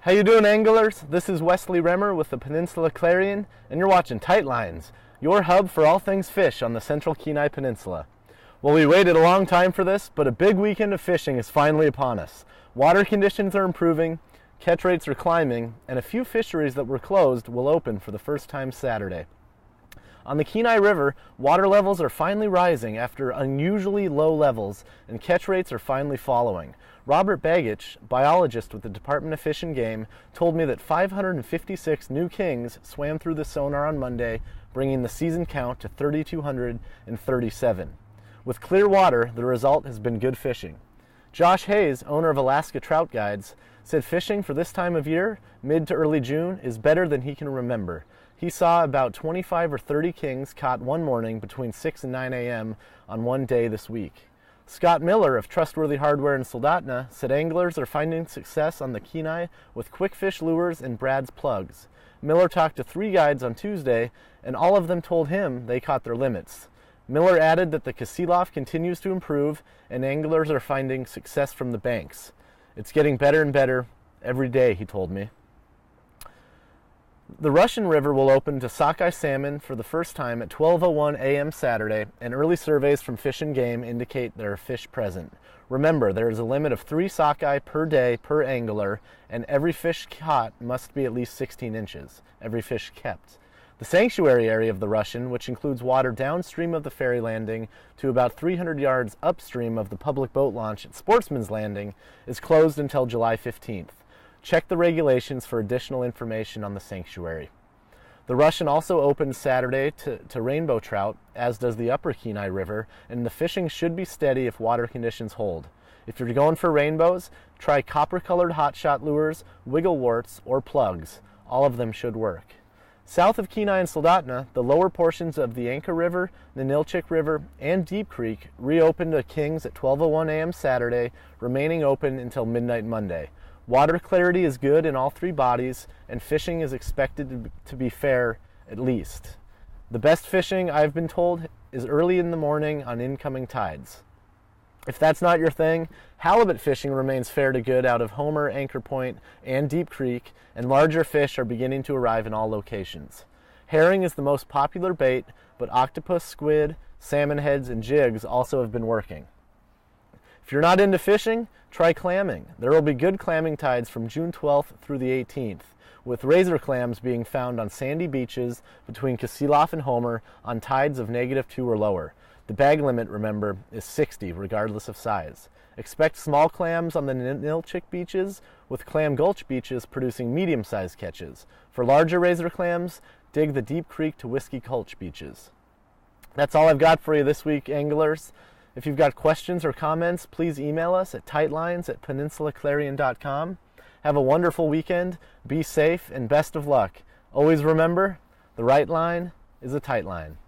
How you doing, anglers? This is Wesley Remmer with the Peninsula Clarion, and you're watching Tight Lines, your hub for all things fish on the central Kenai Peninsula. Well, we waited a long time for this, but a big weekend of fishing is finally upon us. Water conditions are improving, catch rates are climbing, and a few fisheries that were closed will open for the first time Saturday. On the Kenai River, water levels are finally rising after unusually low levels, and catch rates are finally following. Robert Bagich, biologist with the Department of Fish and Game, told me that 556 new kings swam through the sonar on Monday, bringing the season count to 3,237. With clear water, the result has been good fishing. Josh Hayes, owner of Alaska Trout Guides, said fishing for this time of year, mid to early June, is better than he can remember. He saw about 25 or 30 kings caught one morning between 6 and 9 a.m. on one day this week. Scott Miller of Trustworthy Hardware in Soldotna said anglers are finding success on the Kenai with quick fish lures and Brad's plugs. Miller talked to 3 guides on Tuesday, and all of them told him they caught their limits. Miller added that the Kasilof continues to improve and anglers are finding success from the banks. It's getting better and better every day, he told me. The Russian River will open to sockeye salmon for the first time at 12:01 a.m. Saturday, and early surveys from Fish and Game indicate there are fish present. Remember, there is a limit of 3 sockeye per day per angler, and every fish caught must be at least 16 inches, every fish kept. The sanctuary area of the Russian, which includes water downstream of the ferry landing to about 300 yards upstream of the public boat launch at Sportsman's Landing, is closed until July 15th. Check the regulations for additional information on the sanctuary. The Russian also opens Saturday to rainbow trout, as does the upper Kenai River, and the fishing should be steady if water conditions hold. If you're going for rainbows, try copper-colored hotshot lures, wiggle warts, or plugs. All of them should work. South of Kenai and Soldotna, the lower portions of the Anchor River, Ninilchik River, and Deep Creek reopened to kings at 12:01 a.m. Saturday, remaining open until midnight Monday. Water clarity is good in all 3 bodies, and fishing is expected to be fair at least. The best fishing, I've been told, is early in the morning on incoming tides. If that's not your thing, halibut fishing remains fair to good out of Homer, Anchor Point, and Deep Creek, and larger fish are beginning to arrive in all locations. Herring is the most popular bait, but octopus, squid, salmon heads, and jigs also have been working. If you're not into fishing, try clamming. There will be good clamming tides from June 12th through the 18th, with razor clams being found on sandy beaches between Kasilof and Homer on tides of -2 or lower. The bag limit, remember, is 60 regardless of size. Expect small clams on the Ninilchik beaches, with Clam Gulch beaches producing medium-sized catches. For larger razor clams, dig the Deep Creek to Whiskey Gulch beaches. That's all I've got for you this week, anglers. If you've got questions or comments, please email us at tightlines@peninsulaclarion.com. Have a wonderful weekend, be safe, and best of luck. Always remember, the right line is a tight line.